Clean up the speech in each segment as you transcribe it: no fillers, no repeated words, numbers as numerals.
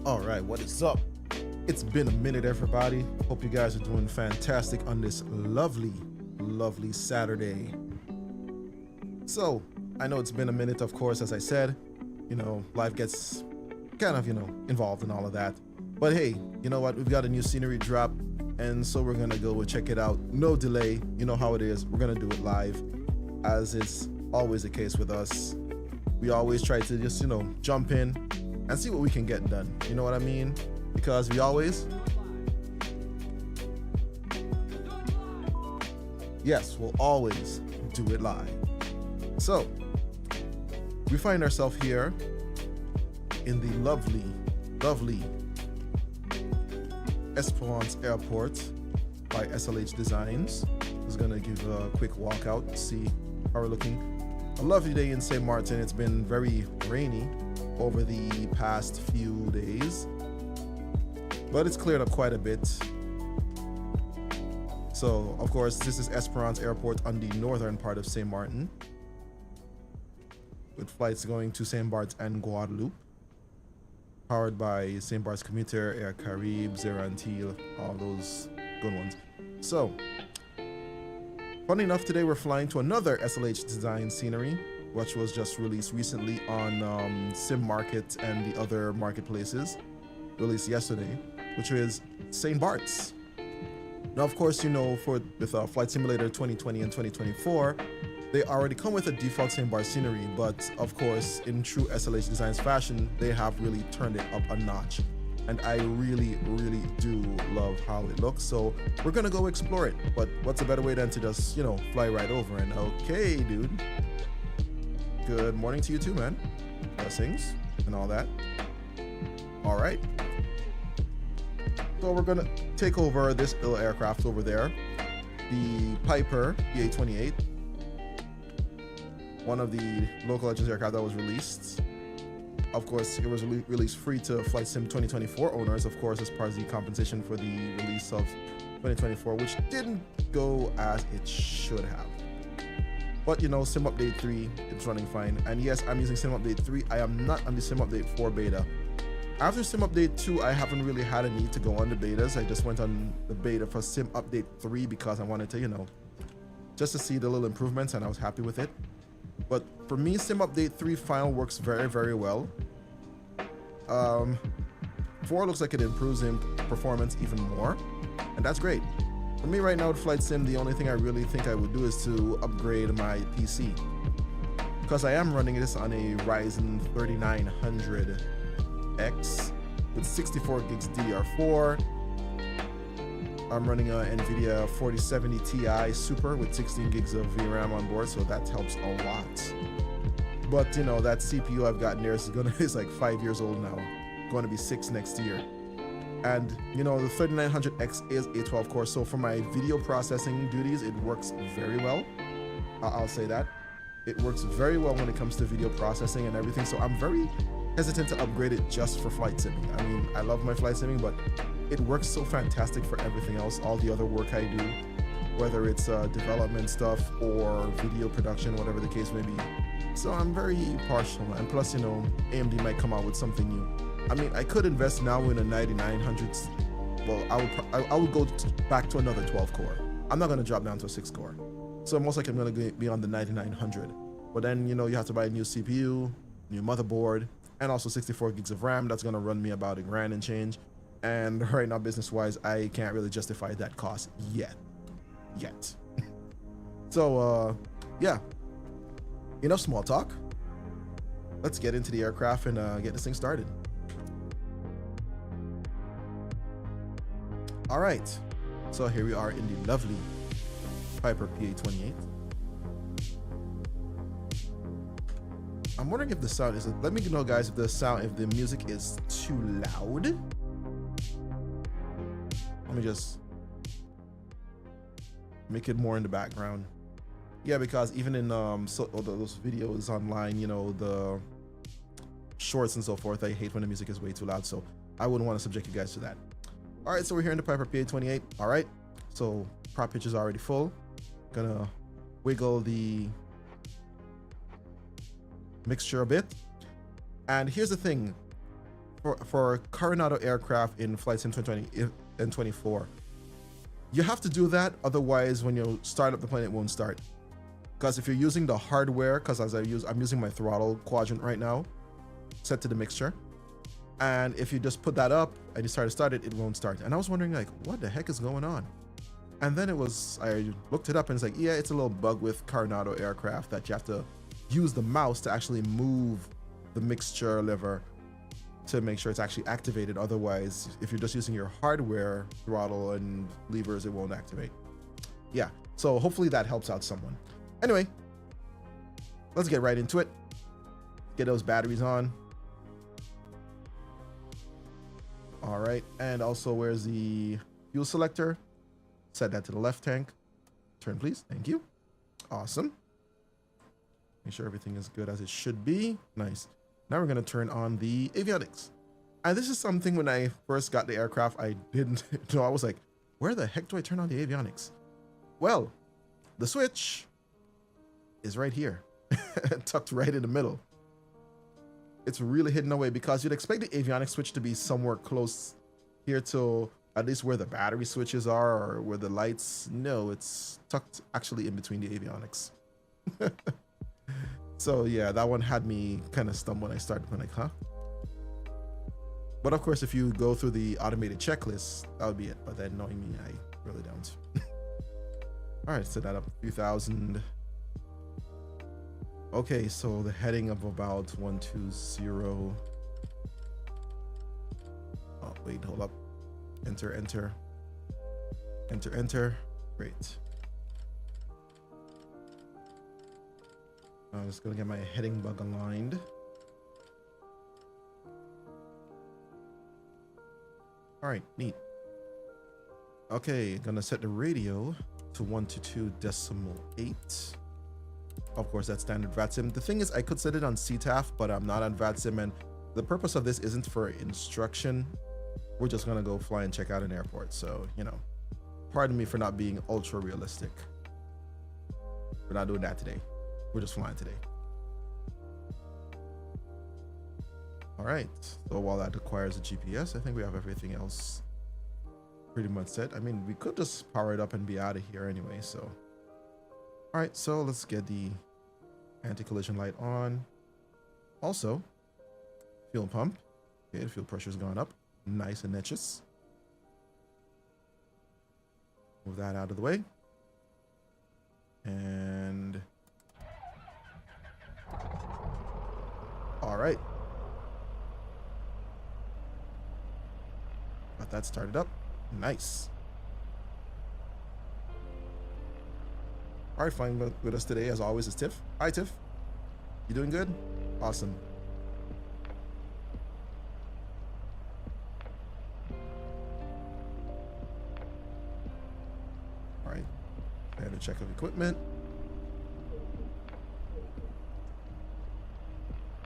All right, what is up? It's been a minute, everybody. Hope you guys are doing fantastic on this lovely, lovely Saturday. So, I know it's been a minute, of course, as I said. You know, life gets kind of, involved in all of that. But hey, you know what? We've got a new scenery drop, and so we're gonna go and check it out. No delay. You know how it is. We're gonna do it live, as is always the case with us. We always try to just, jump in and see what we can get done. You know what I mean? Because we always... Yes, we'll always do it live. So, we find ourselves here in the lovely, lovely Esperance Airport by SLH Designs. Just gonna give a quick walkout to see how we're looking. A lovely day in St. Martin. It's been very rainy over the past few days, but it's cleared up quite a bit. So, of course, this is Esperance Airport on the northern part of St. Martin, with flights going to St. Bart's and Guadeloupe, powered by St. Bart's Commuter, Air Caribe, Zerantil, all those good ones. So, funny enough, today we're flying to another SLH design scenery, which was just released recently on Sim Market and the other marketplaces, released yesterday, which is St. Bart's. Now, of course, with Flight Simulator 2020 and 2024, they already come with a default St. Bart's scenery, but of course, in true SLH Designs fashion, they have really turned it up a notch. And I really, really do love how it looks. So we're gonna go explore it. But what's a better way than to just, fly right over? And okay, dude. Good morning to you too, man. Blessings and all that. All right. So we're gonna take over this little aircraft over there, the Piper PA-28, one of the local legends aircraft that was released. Of course, it was released free to Flight Sim 2024 owners, of course, as part of the compensation for the release of 2024, which didn't go as it should have. But Sim Update 3, it's running fine. And yes, I'm using Sim Update 3. I am not on the Sim Update 4 beta. After Sim Update 2, I haven't really had a need to go on the betas. I just went on the beta for Sim Update 3 because I wanted to, just to see the little improvements, and I was happy with it. But for me, Sim Update 3 final works very, very well. 4 looks like it improves in performance even more, and that's great. For me right now with Flight Sim, the only thing I really think I would do is to upgrade my PC, because I am running this on a Ryzen 3900X with 64 gigs DDR4. I'm running a NVIDIA 4070 Ti Super with 16 gigs of VRAM on board, so that helps a lot. But that CPU I've got there is like 5 years old now, going to be 6 next year. And the 3900X is a 12 core, so for my video processing duties, it works very well. I'll say that. It works very well when it comes to video processing and everything, so I'm very hesitant to upgrade it just for flight simming. I mean, I love my flight simming, but it works so fantastic for everything else, all the other work I do, whether it's development stuff or video production, whatever the case may be. So I'm very partial, and plus, AMD might come out with something new. I mean, I could invest now in a 9900s. Well, I would go back to another 12 core. I'm not gonna drop down to a 6 core. So most likely I'm gonna be on the 9900. But then, you have to buy a new CPU, new motherboard, and also 64 gigs of RAM. That's gonna run me about $1,000 and change. And right now, business-wise, I can't really justify that cost yet. So, yeah. Enough small talk. Let's get into the aircraft and get this thing started. All right. So here we are in the lovely Piper PA-28. I'm wondering if the sound is... Let me know, guys, if the music is too loud. Let me just make it more in the background. Yeah, because even in those videos online, the shorts and so forth, I hate when the music is way too loud, so I wouldn't want to subject you guys to that. All right, so we're here in the Piper PA-28. All right, so prop pitch is already full. Gonna wiggle the mixture a bit. And here's the thing. for Coronado aircraft in Flight Sim 2020 and 24, you have to do that. Otherwise, when you start up the plane, it won't start. Because if you're using the hardware, because I'm using my throttle quadrant right now, set to the mixture. And if you just put that up and you start it, it won't start. And I was wondering, like, what the heck is going on? And then I looked it up and it's like, yeah, it's a little bug with Coronado aircraft that you have to use the mouse to actually move the mixture lever to make sure it's actually activated. Otherwise, if you're just using your hardware throttle and levers, it won't activate. Yeah, so hopefully that helps out someone. Anyway, let's get right into it. Get those batteries on. All right, and also where's the fuel selector? Set that to the left tank. Turn, please. Thank you. Awesome. Make sure everything is good as it should be. Nice. Now we're going to turn on the avionics. And this is something when I first got the aircraft, I didn't know. I was like, where the heck do I turn on the avionics? Well, the switch is right here, tucked right in the middle. It's really hidden away because you'd expect the avionics switch to be somewhere close here to at least where the battery switches are or where the lights. No, it's tucked actually in between the avionics. So yeah, that one had me kind of stumped when I started. I'm like, huh? But of course, if you go through the automated checklist, that would be it. But then knowing me, I really don't. All right, set that up a few thousand. Okay, so the heading of about 120. Oh, wait, hold up. Enter, enter. Enter, enter. Great. I'm just gonna get my heading bug aligned. All right, neat. Okay, gonna set the radio to 122.8. Of course, that's standard VATSIM. The thing is, I could set it on CTAF, but I'm not on VATSIM, and the purpose of this isn't for instruction. We're just gonna go fly and check out an airport. So, you know, pardon me for not being ultra realistic. We're not doing that today. We're just flying today. All right, so while that requires a GPS, I think we have everything else pretty much set. I mean, we could just power it up and be out of here anyway, so. All right, so let's get the anti-collision light on. Also, fuel pump. Okay, the fuel pressure's gone up. Nice and niches. Move that out of the way. And all right. Got that started up. Nice. All right, flying with us today, as always, is Tiff. Hi, Tiff. You doing good? Awesome. All right. Standard check of equipment.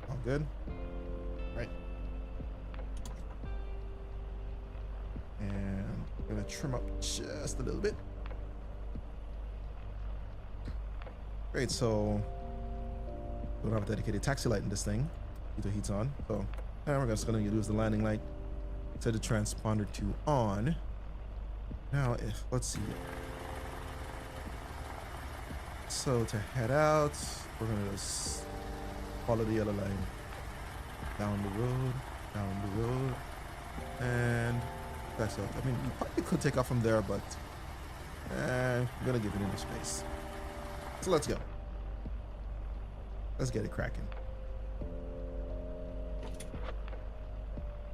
All good. All right. And I'm gonna trim up just a little bit. Great, so we don't have a dedicated taxi light in this thing. Heater heat's on. So now we're just gonna use the landing light. Set the transponder to on. Now let's see. So to head out, we're gonna just follow the yellow line. Down the road, and back up. I mean, you probably could take off from there, but I'm gonna give it into space. So let's go. Let's get it cracking.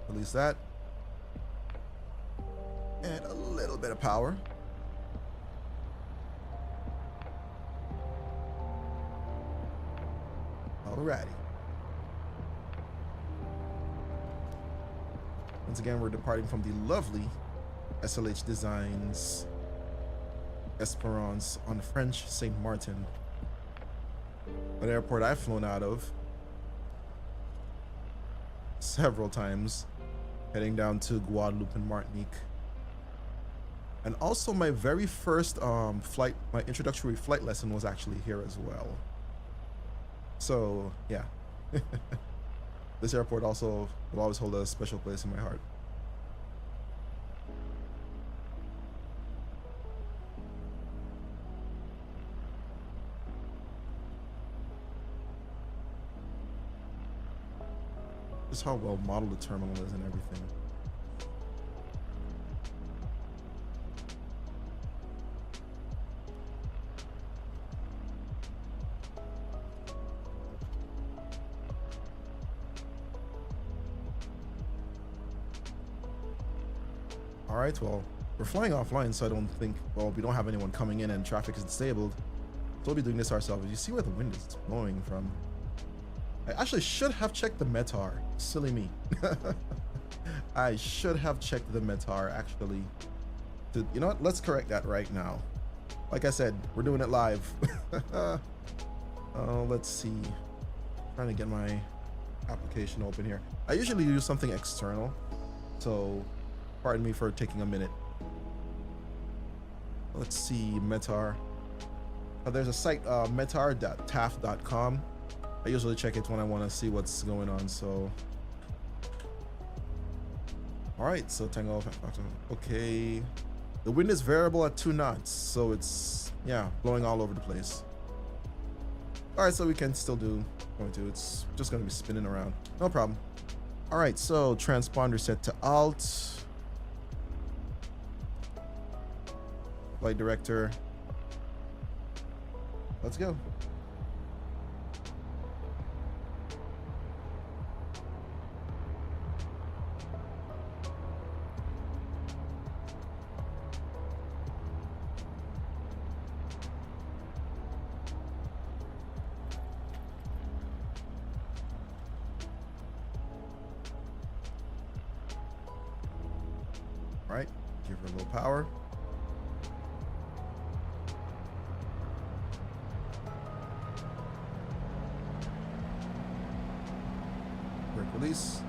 Release that. And a little bit of power. Alrighty. Once again, we're departing from the lovely SLH Designs Esperance on French Saint Martin, an airport I've flown out of several times, heading down to Guadeloupe and Martinique. And also my very first flight, my introductory flight lesson was actually here as well. So yeah. This airport also will always hold a special place in my heart. Just how well modeled the terminal is and everything. All right, well, we're flying offline, so I don't think, well, we don't have anyone coming in and traffic is disabled. So we'll be doing this ourselves. You see where the wind is blowing from? I actually should have checked the METAR. Silly me. I should have checked the METAR, actually. You know what? Let's correct that right now. Like I said, we're doing it live. Let's see. Trying to get my application open here. I usually use something external, so pardon me for taking a minute. Let's see, METAR. There's a site, metar.taf.com. I usually check it when I want to see what's going on, so. All right, so Tango, okay. The wind is variable at 2 knots, so it's, yeah, blowing all over the place. All right, so we can still do, it's just gonna be spinning around, no problem. All right, so transponder set to alt. Flight director. Let's go. All right, give her a little power. Release.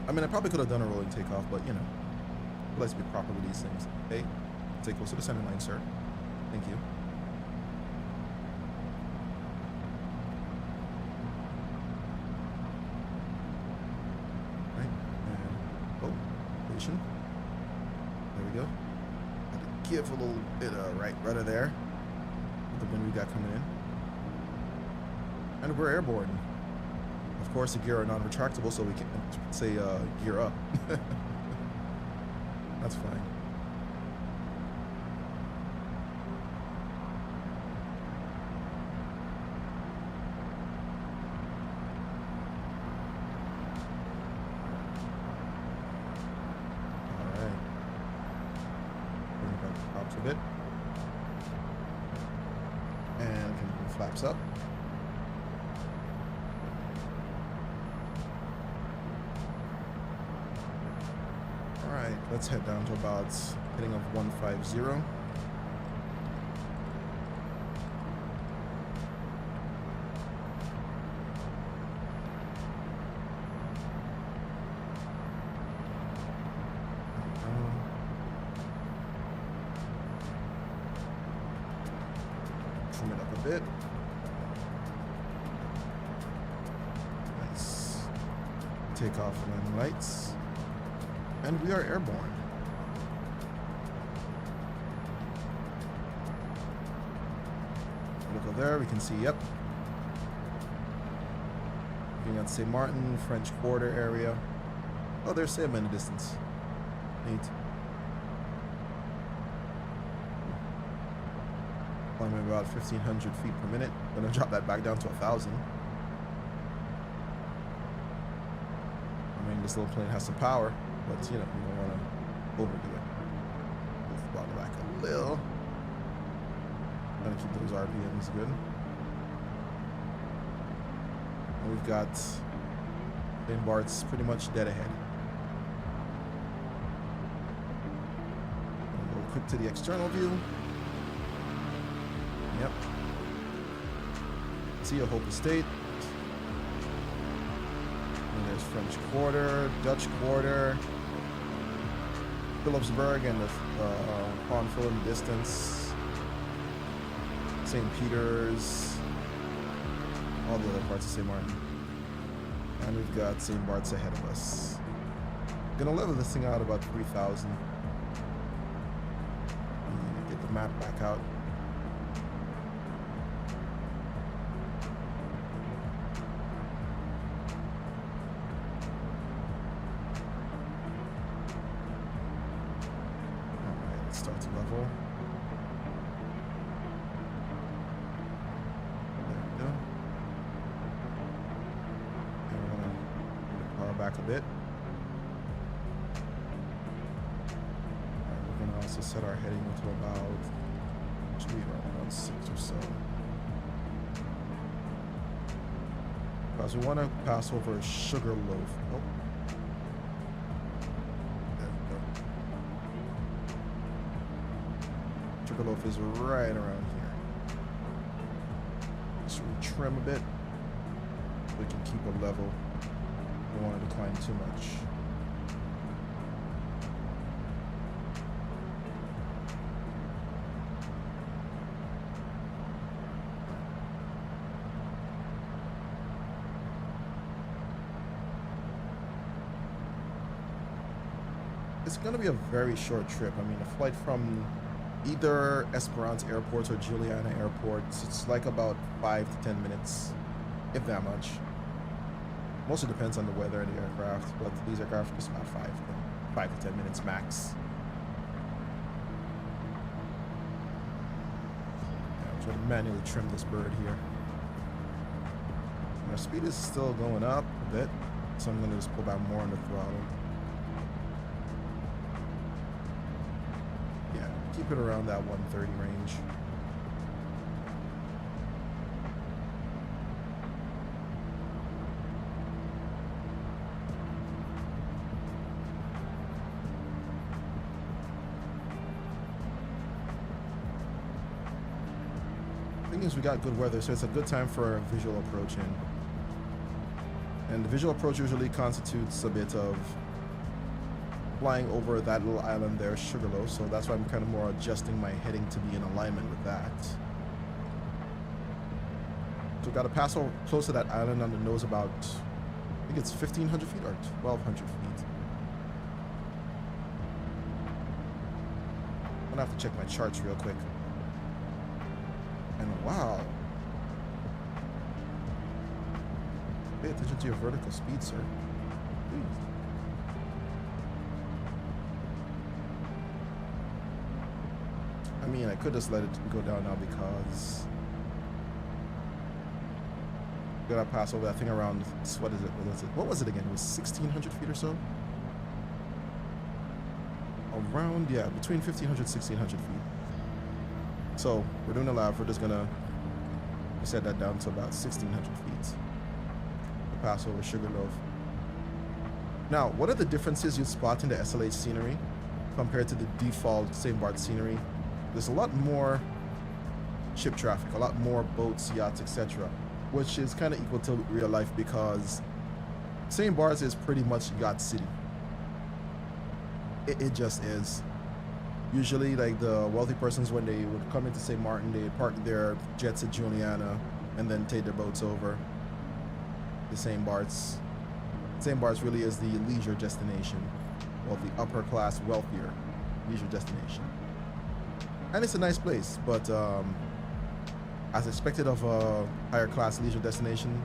I mean, I probably could have done a rolling takeoff, but you know, let's be proper with these things. Okay, take close to the center line, sir. Thank you. Right, and oh, position. There we go. Had to give a little bit of right rudder there with the wind we got coming in, and we're airborne. Of course, the gear are non-retractable, so we can say gear up. That's fine. All right. Bring it back to the props a bit. And can bring the flaps up. Let's head down to about heading of 150. Trim it up a bit. Nice. Take off landing lights. And we are airborne. Look over there, we can see, yep. Looking at St. Martin, French Quarter area. Oh, there's Sam in the distance. Neat. Climbing about 1,500 feet per minute. Gonna drop that back down to 1,000. I mean, this little plane has some power. But, you know, we don't want to overdo it. We'll throttle back a little. Trying to keep those RPMs good. And we've got Lane Bart's pretty much dead ahead. And we'll go quick to the external view. Yep. See a Hope Estate. And there's French Quarter, Dutch Quarter. Philipsburg and the Pondville in the distance, St. Peter's, all the other parts of St. Martin. And we've got St. Bart's ahead of us. Gonna level this thing out about 3,000. Get the map back out. Alright, let's start to level. Back a bit. We're going to also set our heading to about, should be around 6 or so. Because we want to pass over Sugarloaf. Oh. There we go. Sugarloaf is right around here. So we trim a bit. We can keep a level. Don't want to decline too much. It's going to be a very short trip. I mean, a flight from either Esperance Airport or Juliana Airport, it's like about 5 to 10 minutes, if that much. Mostly depends on the weather and the aircraft, but these aircraft are just about 5 to 10 minutes max. Yeah, I'm trying to manually trim this bird here. And our speed is still going up a bit, so I'm going to just pull back more on the throttle. Yeah, keep it around that 130 range. We got good weather, so it's a good time for a visual approach in. And the visual approach usually constitutes a bit of flying over that little island there, Sugarloaf, so that's why I'm kind of more adjusting my heading to be in alignment with that. So we've got to pass over close to that island on the nose about, I think it's 1,500 feet or 1,200 feet. I'm gonna have to check my charts real quick. And wow. Pay attention to your vertical speed, sir. Please. I mean, I could just let it go down now because we gotta pass over that thing around, what is it? What was it again? It was 1,600 feet or so? Around, yeah, between 1,500 and 1,600 feet. So we're doing a lap. We're just gonna set that down to about 1,600 feet. To pass over Sugarloaf. Now, what are the differences you spot in the SLH scenery compared to the default St. Bart's scenery? There's a lot more ship traffic, a lot more boats, yachts, etc., which is kind of equal to real life because St. Bart's is pretty much yacht city. It just is. Usually, like the wealthy persons, when they would come into St. Martin, they park their jets at Juliana and then take their boats over to St. Bart's. St. Bart's really is the leisure destination, well, the upper class, wealthier leisure destination. And it's a nice place, but as expected of a higher class leisure destination,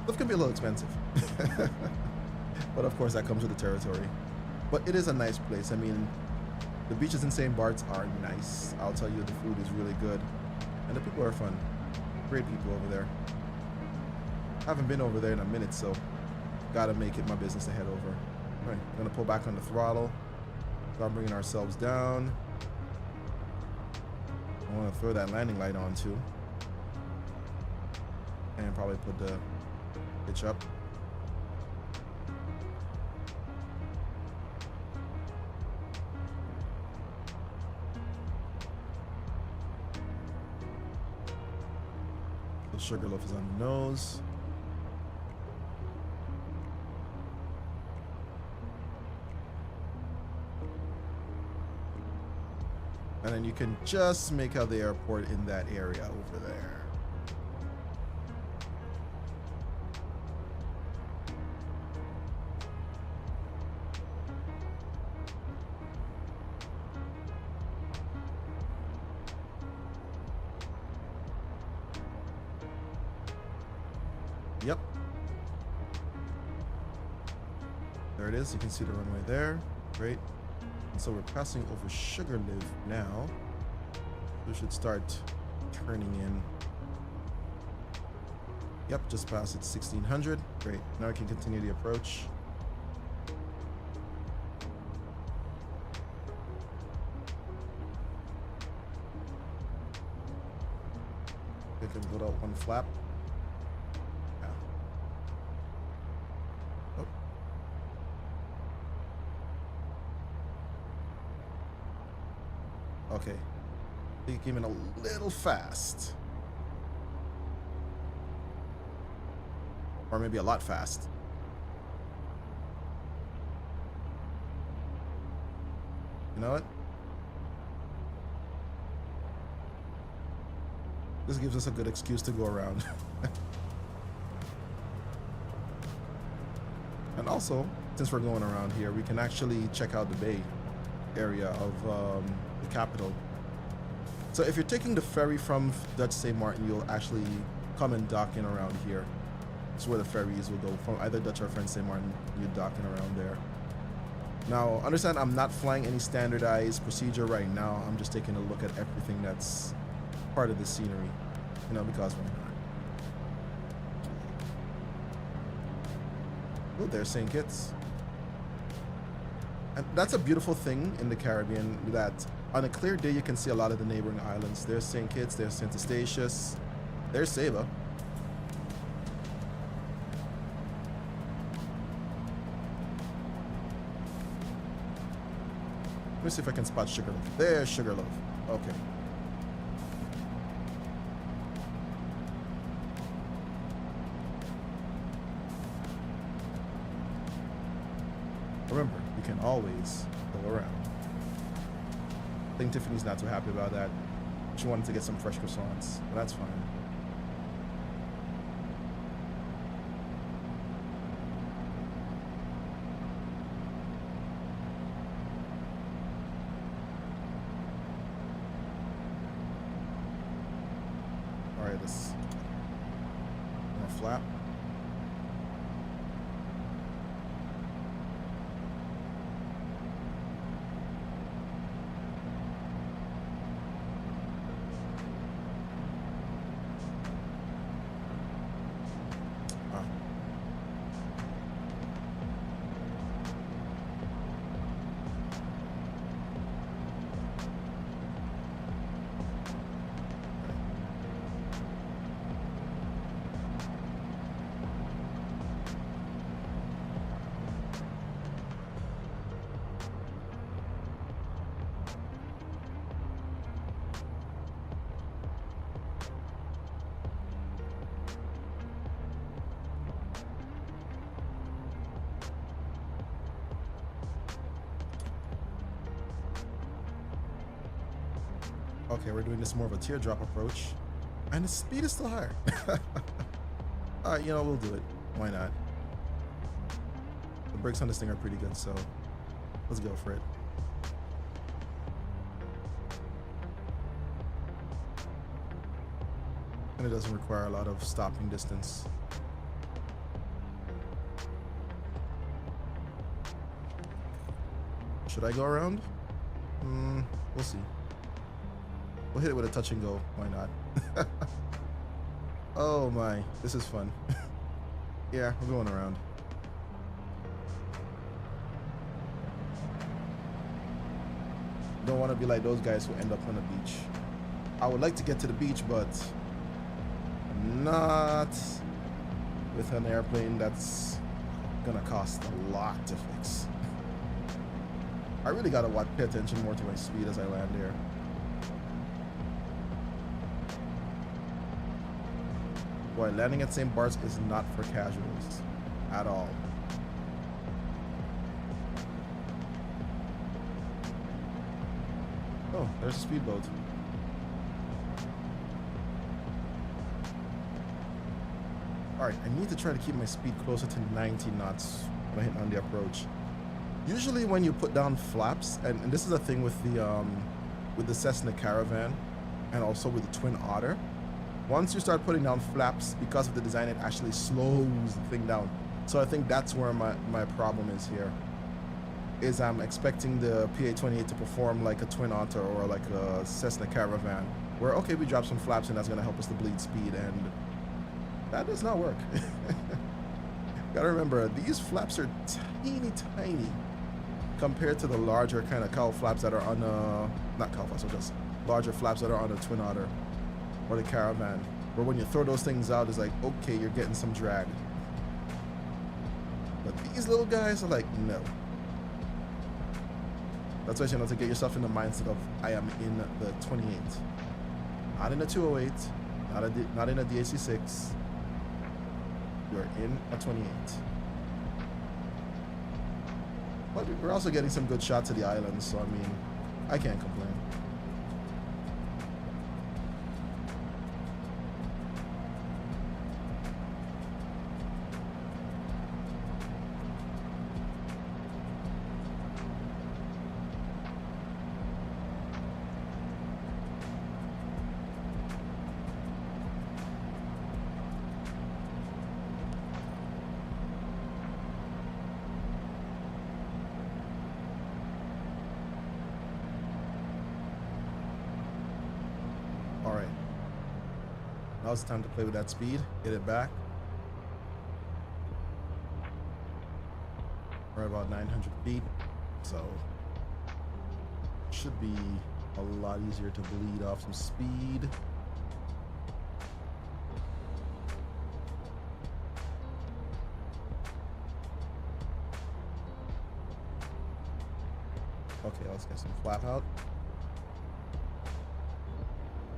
stuff can be a little expensive. But of course, that comes with the territory. But it is a nice place. I mean, the beaches in St. Bart's are nice. I'll tell you, the food is really good. And the people are fun. Great people over there. I haven't been over there in a minute, so gotta make it my business to head over. All right, I'm gonna pull back on the throttle. Start bringing ourselves down. I want to throw that landing light on too. And probably put the pitch up. The Sugarloaf is on the nose. And then you can just make out the airport in that area over there. Yep. There it is. You can see the runway there. Great. So we're passing over Sugarlive now. We should start turning in. Yep, just past it 1600. Great. Now I can continue the approach. I can go out one flap. Yeah. Oh. Okay. He came in a little fast. Or maybe a lot fast. You know what? This gives us a good excuse to go around. And also, since we're going around here, we can actually check out the bay area of the capital. So if you're taking the ferry from Dutch St. Martin, you'll actually come and dock in around here. It's where the ferries will go from either Dutch or French St. Martin. You're docking around there. Now, understand I'm not flying any standardized procedure right now. I'm just taking a look at everything that's part of the scenery, you know, because why not? Oh, there's St. Kitts. And that's a beautiful thing in the Caribbean, that on a clear day you can see a lot of the neighboring islands. There's St. Kitts, there's St. Eustatius, there's Saba. Let me see if I can spot Sugarloaf. There's Sugarloaf. Okay. Remember, you can always go around. I think Tiffany's not too happy about that. She wanted to get some fresh croissants, but that's fine. Alright, let's flap. Okay, we're doing this more of a teardrop approach. And the speed is still higher. Alright, you know, we'll do it. Why not? The brakes on this thing are pretty good, so let's go for it. And it doesn't require a lot of stopping distance. Should I go around? We'll see. We'll hit it with a touch and go. Why not? Oh my, this is fun. Yeah, we're going around. Don't want to be like those guys who end up on the beach. I would like to get to the beach, but not with an airplane that's gonna cost a lot to fix. I really gotta pay attention more to my speed as I land there. Boy, landing at St. Bart's is not for casuals at all. Oh, there's a speedboat. Alright, I need to try to keep my speed closer to 90 knots when I hit on the approach. Usually when you put down flaps, and this is a thing with the Cessna Caravan and also with the Twin Otter, Once you start putting down flaps, because of the design, it actually slows the thing down. So I think that's where my problem is here. Is I'm expecting the PA-28 to perform like a Twin Otter or like a Cessna Caravan, where, okay, we drop some flaps and that's going to help us to bleed speed, and that does not work. Gotta remember, these flaps are teeny tiny compared to the larger kind of cowl flaps that are on not cowl flaps, but just larger flaps that are on the Twin Otter or the Caravan, where when you throw those things out, it's like, okay, you're getting some drag. But these little guys are like, no. That's why you know, to get yourself in the mindset of, I am in the 28, not in a 208, not in a DAC6. You're in a 28. But we're also getting some good shots of the islands, so I mean, I can't complain. Now's the time to play with that speed, get it back. We're about 900 feet, so should be a lot easier to bleed off some speed. Okay, let's get some flap out.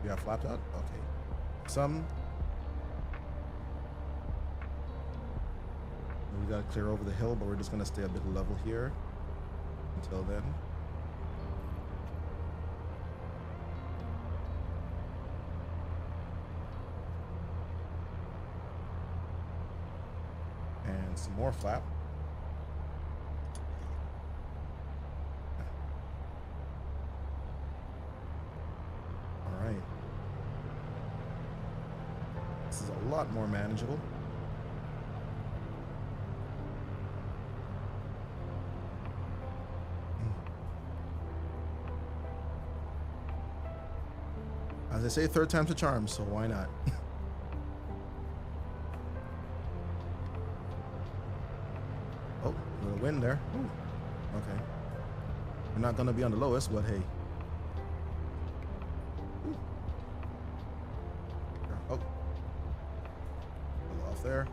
You have flapped out? Okay. Some. We gotta clear over the hill, but we're just gonna stay a bit level here until then. And some more flap. All right. This is a lot more manageable. As I say, third time's a charm, so why not? Oh, a little wind there. Ooh, okay. We're not gonna be on the lowest, but hey. Ooh. Oh. Off there.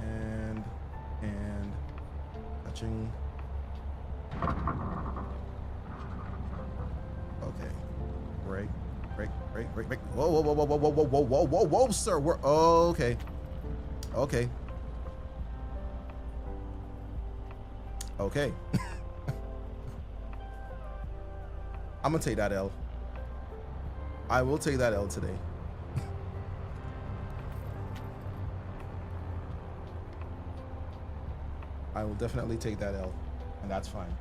And touching. Okay. Break. Break. Whoa, sir. We're okay. Okay. I'm gonna take that L. I will take that L today. I will definitely take that L, and that's fine.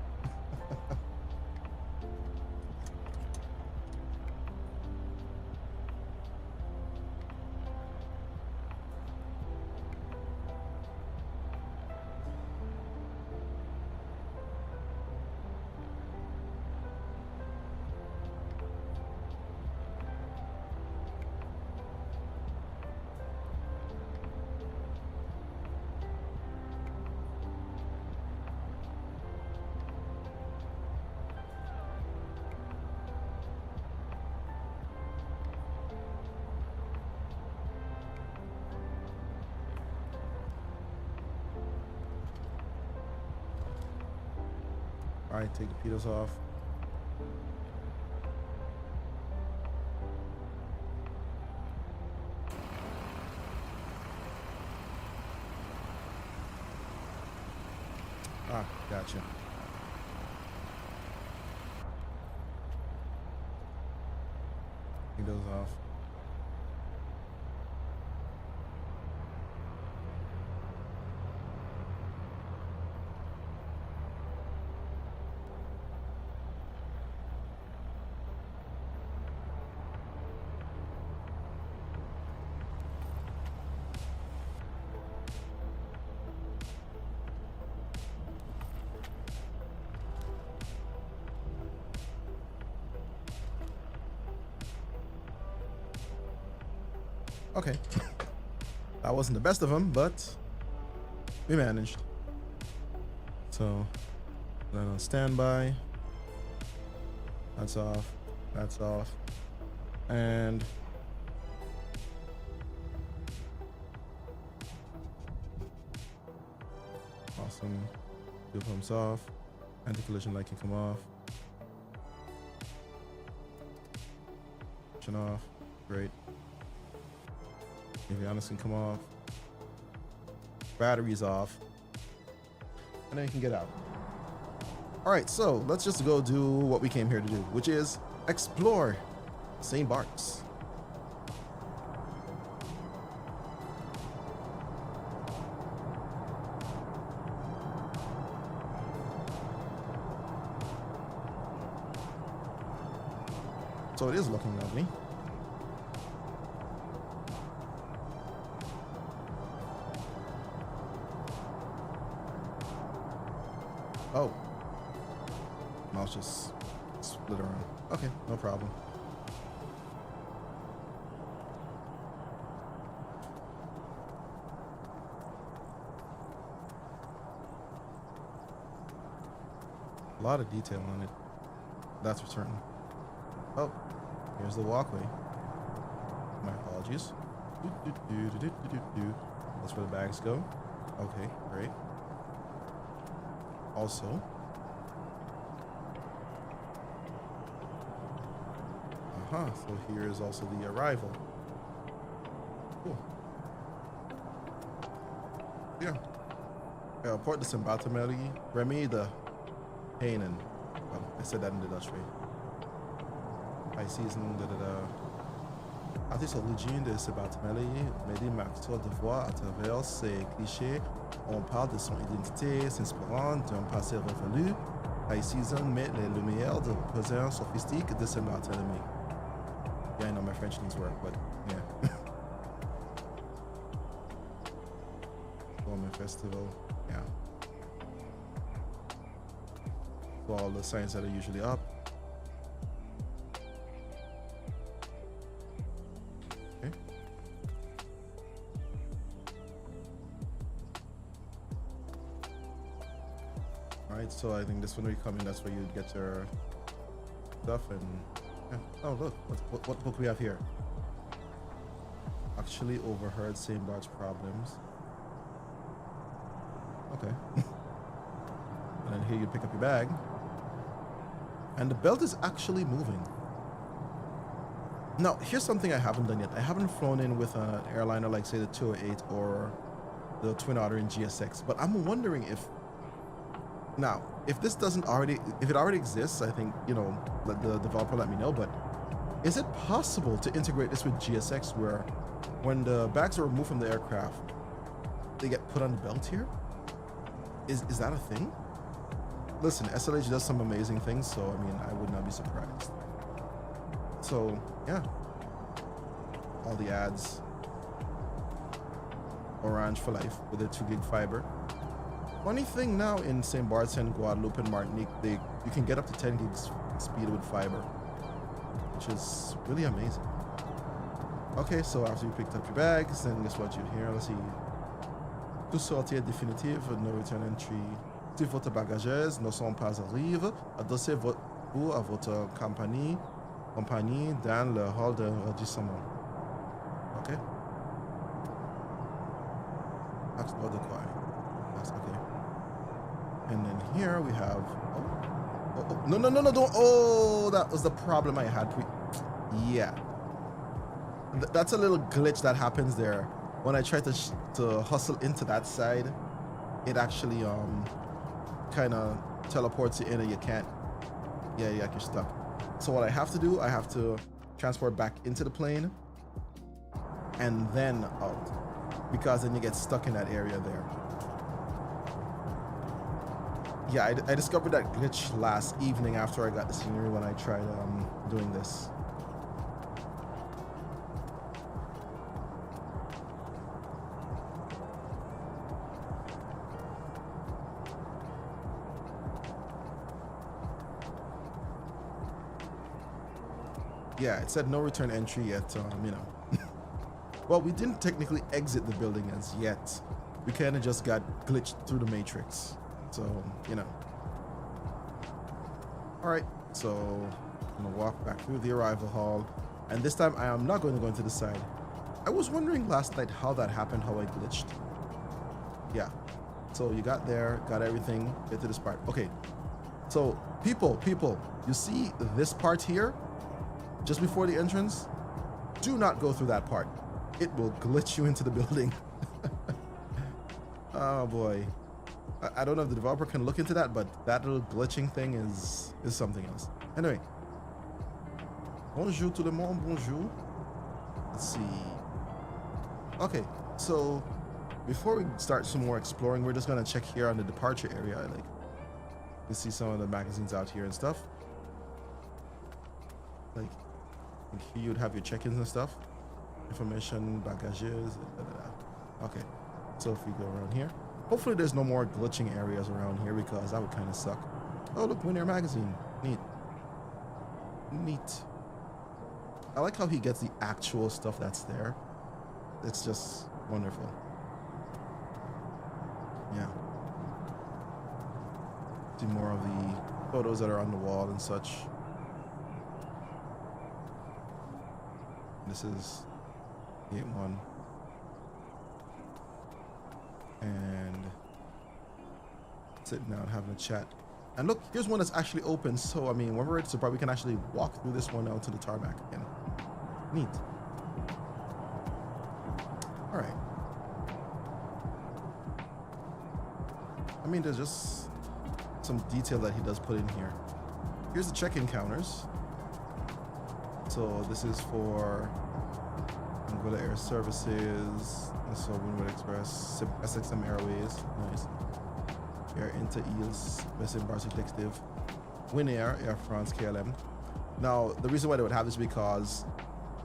All right, take the pedals off. Ah, gotcha. Take those off. Okay. That wasn't the best of them, but we managed. So then on standby. That's off. That's off. And awesome. Fuel pumps off. Anti-collision light can come off. Turn off. Great. Avionics can come off. Batteries off. And then you can get out. All right, so let's just go do what we came here to do, which is explore St. Bart's. So it is looking lovely. Oh. Mouse just split around. Okay, no problem. A lot of detail on it. That's for certain. Oh, here's the walkway. My apologies. That's where the bags go. Okay, great. Also, so here is also the arrival. Cool. Yeah. Port de Saint-Barthélemy, Remy de Hainen. Well, I said that in the Dutch way. High season, Artiste origine de Saint-Barthélemy, Mehdi marque tour de voix à travers ses clichés. On parle de son identité, s'inspirant d'un passé révolu. High season met les lumières de présent sophistique de Saint-Barthélemy. Yeah, I know my French needs work, but yeah. Woman Festival, yeah. For all the signs that are usually up. Okay. All right, so I think this one we come in, that's where you get your stuff and yeah. Oh look, what book we have here? Actually overheard St. Bart's problems. Okay. And then here you pick up your bag. And the belt is actually moving. Now, here's something I haven't done yet. I haven't flown in with an airliner like, say, the 208 or the Twin Otter in GSX. But I'm wondering if... Now, if this doesn't already... If it already exists, I think, you know, let the developer let me know. But is it possible to integrate this with GSX where when the bags are removed from the aircraft, they get put on the belt here? Is that a thing? Listen, SLH does some amazing things, so I mean, I would not be surprised. So yeah, all the ads, Orange for life with a 2 gig fiber. Funny thing now in St. Bart's and Guadeloupe and Martinique, you can get up to 10 gigs speed with fiber, which is really amazing. Okay, so after you picked up your bags, then guess what you hear? Let's see. Tout sortie est définitive, no return entry. Si votre bagageuse ne sont pas arrive, adossez-vous à votre compagnie dans le hall de enregistrement. Okay? That's not the quiet. That's okay. And then here we have. No, don't. Oh, that was the problem I had. Yeah. That's a little glitch that happens there. When I try to hustle into that side, it actually kind of teleports you in and you can't. Yeah, you're stuck. So what I have to do, I have to transport back into the plane and then out, because then you get stuck in that area there. Yeah, I discovered that glitch last evening after I got the scenery when I tried doing this. Yeah, it said no return entry yet, you know. Well, we didn't technically exit the building as yet. We kind of just got glitched through the matrix. So, you know. Alright, so I'm gonna walk back through the arrival hall. And this time I am not going to go into the side. I was wondering last night how that happened, how I glitched. Yeah. So you got there, got everything, get to this part. Okay. So people, you see this part here? Just before the entrance? Do not go through that part. It will glitch you into the building. Oh boy. I don't know if the developer can look into that, but that little glitching thing is something else. Anyway. Bonjour tout le monde, bonjour. Let's see. Okay, so before we start some more exploring, we're just gonna check here on the departure area. Like, you see some of the magazines out here and stuff. Like here you'd have your check-ins and stuff. Information, bagages, Okay, so if we go around here, hopefully there's no more glitching areas around here because that would kind of suck. Oh look, Winner magazine. Neat. I like how he gets the actual stuff that's there. It's just wonderful. Yeah. See more of the photos that are on the wall and such. This is gate 1. And sitting down having a chat. And look, here's one that's actually open. So, I mean, when we're ready to depart, we can actually walk through this one out to the tarmac again. Neat. All right. I mean, there's just some detail that he does put in here. Here's the check-in counters. So this is for Angola Air Services, so Winwood Express, SXM Airways, nice. Air Inter-Îles, Bessin-Barcy Textive, Winair, Air France, KLM. Now, the reason why they would have this is because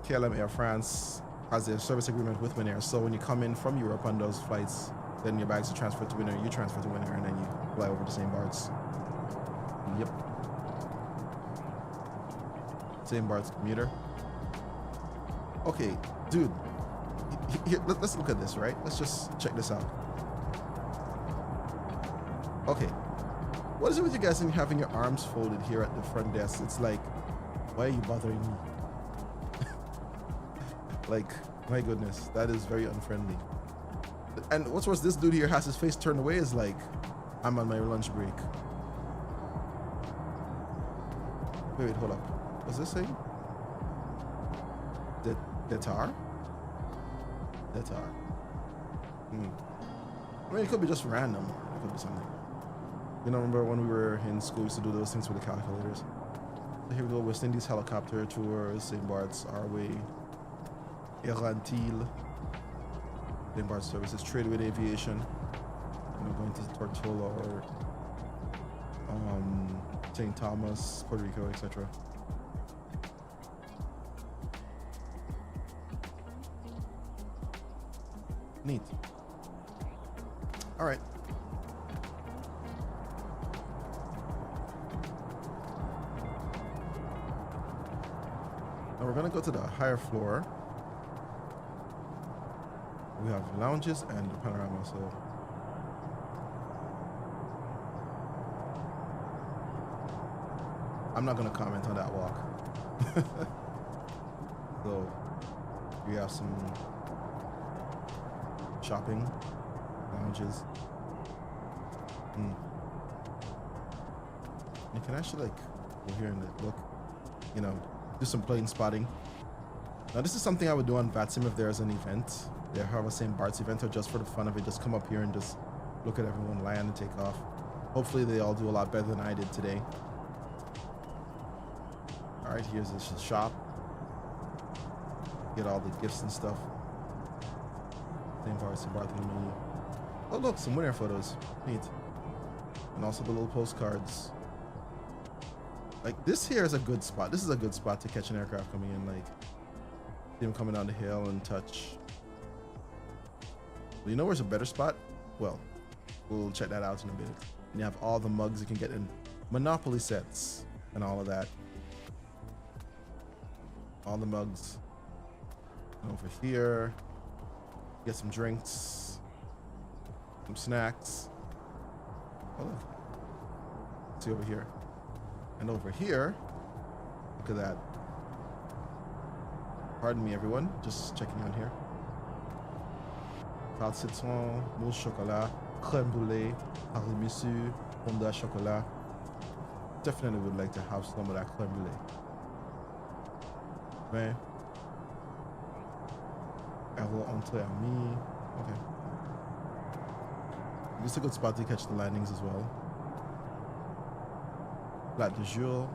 KLM Air France has a service agreement with Winair. So when you come in from Europe on those flights, then your bags are transferred to Winair, you transfer to Winair, and then you fly over the same Barts. Yep. Same Barts commuter. Okay, dude. Here, let's look at this, right? Let's just check this out. Okay. What is it with you guys and having your arms folded here at the front desk? It's like, why are you bothering me? Like, my goodness, that is very unfriendly. And what's worse, this dude here has his face turned away, is like, I'm on my lunch break. Wait, hold up. What's this saying? Detar? Detar. I mean, it could be just random. It could be something. You know, remember when we were in school, we used to do those things with the calculators. So here we go, West Indies helicopter tours, St. Bart's, Arway, Erantil, St. Bart's services, trade with aviation. And we're going to Tortola or St. Thomas, Puerto Rico, etc. Neat. All right. Now we're gonna go to the higher floor. We have lounges and the panorama, so I'm not gonna comment on that walk. So we have some shopping, lounges. You can actually like go here and like, look, you know, do some plane spotting. Now this is something I would do on VATSIM if there's an event. They have a St. Bart's event, or just for the fun of it, just come up here and just look at everyone land and take off. Hopefully they all do a lot better than I did today. All right, here's this shop. Get all the gifts and stuff. St. Bartholomew. Oh look, some winter photos. Neat. And also the little postcards. Like this here is a good spot. This is a good spot to catch an aircraft coming in. Like see them coming down the hill and touch. Well, you know where's a better spot? Well, we'll check that out in a bit. And you have all the mugs you can get in Monopoly sets and all of that. All the mugs over here. Get some drinks, some snacks. Oh, look. See over here. And over here, look at that. Pardon me, everyone. Just checking on here. Tarte citron, mousse chocolat, crème brûlée, tiramisu, pomme de chocolat. Definitely would like to have some of that crème brûlée. Man. Ever entre amis. Okay. This is a good spot to catch the landings as well. Plat de jour,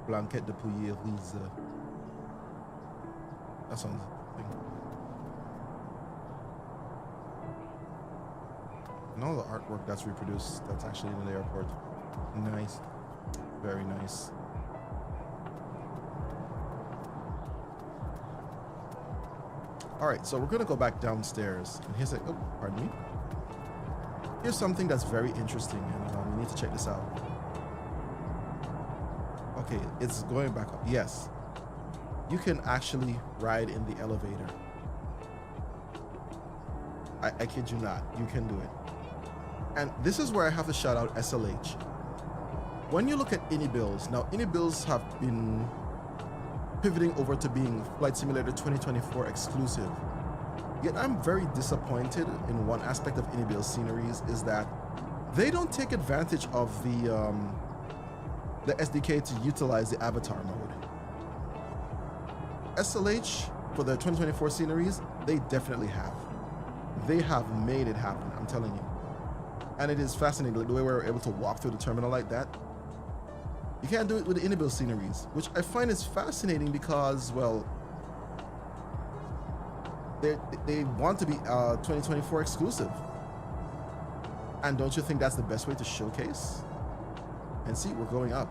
blanquette de poulet rise. That sounds thing. And all the artwork that's reproduced that's actually in the airport. Nice. Very nice. All right, so we're gonna go back downstairs, and here's oh, pardon me. Here's something that's very interesting, and we need to check this out. Okay, it's going back up. Yes, you can actually ride in the elevator. I kid you not, you can do it. And this is where I have to shout out SLH. When you look at Inibills, now Inibills have been pivoting over to being Flight Simulator 2024 exclusive. Yet I'm very disappointed in one aspect of Inibills sceneries is that they don't take advantage of the SDK to utilize the avatar mode. SLH for the 2024 sceneries, they definitely have. They have made it happen, I'm telling you. And it is fascinating the way we're able to walk through the terminal like that. You can't do it with the Inibills sceneries, which I find is fascinating because, well, they want to be 2024 exclusive. And don't you think that's the best way to showcase? And see, we're going up.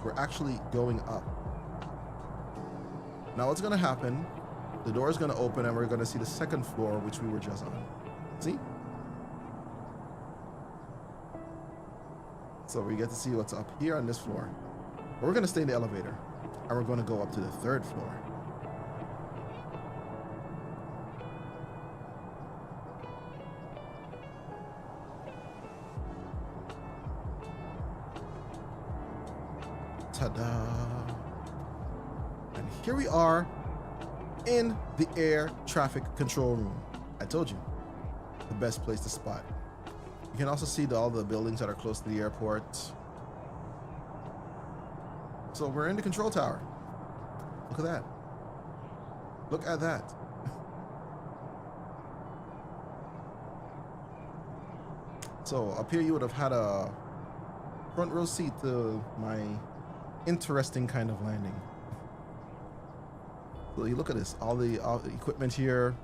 We're actually going up. Now what's gonna happen, the door is gonna open and we're gonna see the second floor, which we were just on. See? So we get to see what's up here on this floor. But we're gonna stay in the elevator and we're gonna go up to the third floor. Ta-da! And here we are in the air traffic control room. I told you, the best place to spot. You can also see all the buildings that are close to the airport. So we're in the control tower. Look at that. Look at that. So up here you would have had a front row seat to my interesting kind of landing. So you look at this, all the equipment here,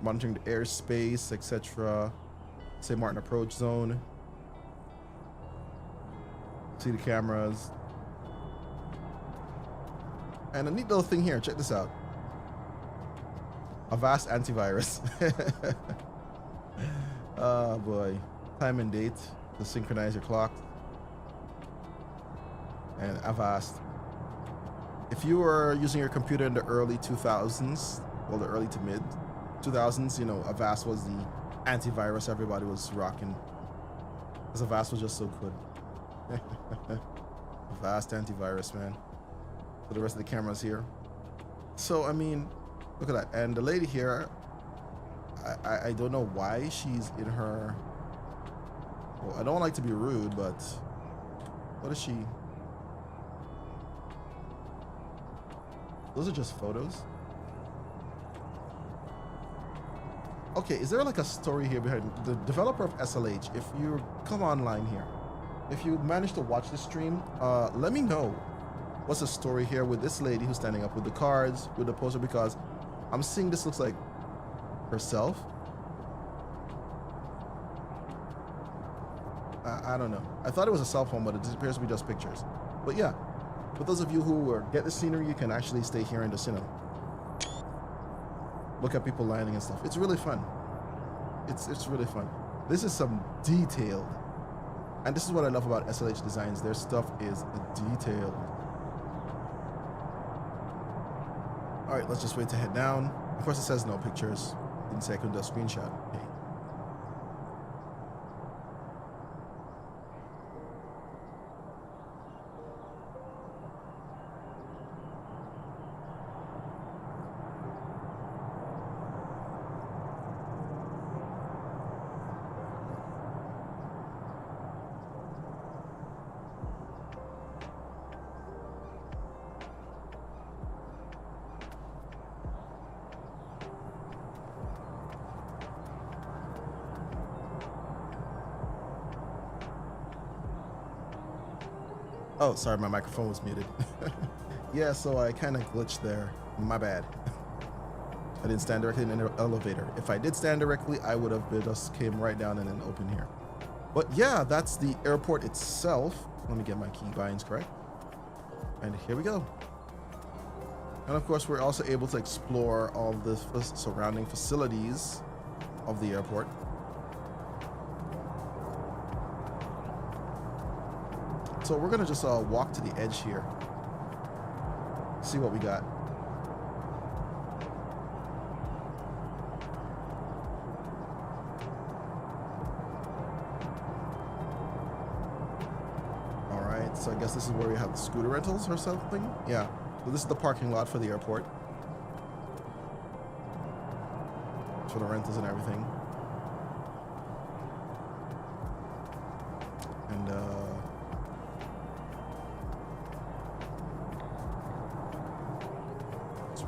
monitoring the airspace, etc. St. Martin approach zone. See the cameras. And a neat little thing here, check this out. Avast antivirus. Oh boy. Time and date to synchronize your clock. And Avast. If you were using your computer in the early 2000s, well, the early to mid 2000s, you know, Avast was the antivirus everybody was rocking. Because Avast was just so good. Avast antivirus, man. For the rest of the cameras here. So, I mean, look at that. And the lady here, I don't know why she's in her... Well, I don't like to be rude, but what is she? Those are just photos. Okay, is there like a story here behind the developer of SLH? If you come online here, if you manage to watch the stream, let me know what's the story here with this lady who's standing up with the cards, with the poster, because I'm seeing this looks like herself. I don't know. I thought it was a cell phone, but it appears to be just pictures. But yeah, for those of you who get the scenery, you can actually stay here in the cinema. Look at people landing and stuff. It's really fun. It's really fun. This is some detailed, and this is what I love about SLH designs. Their stuff is detailed. All right, let's just wait to head down. Of course, it says no pictures. Didn't say I couldn't do a screenshot. Okay. Oh, sorry, my microphone was muted. Yeah, so I kind of glitched there. My bad. I didn't stand directly in an elevator. If I did stand directly, I would have just came right down and then open here. But yeah, that's the airport itself. Let me get my key bindings correct. And here we go. And of course, we're also able to explore all the surrounding facilities of the airport. So we're gonna just walk to the edge here, see what we got. All right, so I guess this is where we have the scooter rentals or something. Yeah, so this is the parking lot for the airport, for the rentals and everything. And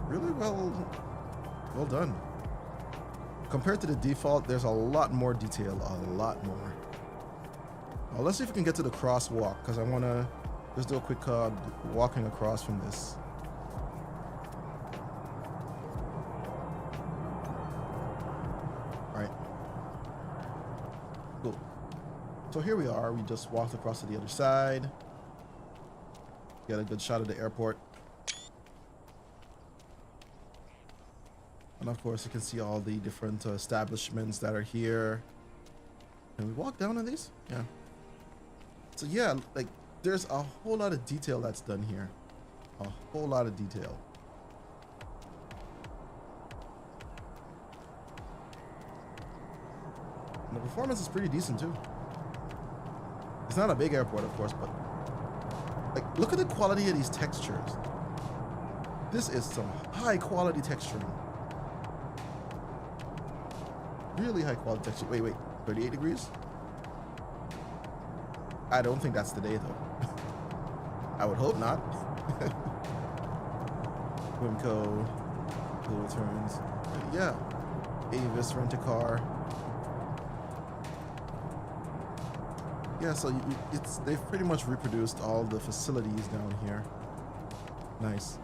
really well done. Compared to the default, there's a lot more detail, a lot more. Well, let's see if we can get to the crosswalk, because I want to just do a quick walking across from this. All right. Cool. So here we are. We just walked across to the other side. Get a good shot of the airport. And of course, you can see all the different establishments that are here. Can we walk down on these? Yeah. So yeah, like there's a whole lot of detail that's done here. A whole lot of detail. And the performance is pretty decent too. It's not a big airport, of course, but like look at the quality of these textures. This is some high quality texturing. Really high quality texture. Wait, 38 degrees? I don't think that's today though. I would hope not. Wimco, Blue Returns. Yeah, Avis Rent-A-Car. Yeah, so they've pretty much reproduced all the facilities down here. Nice.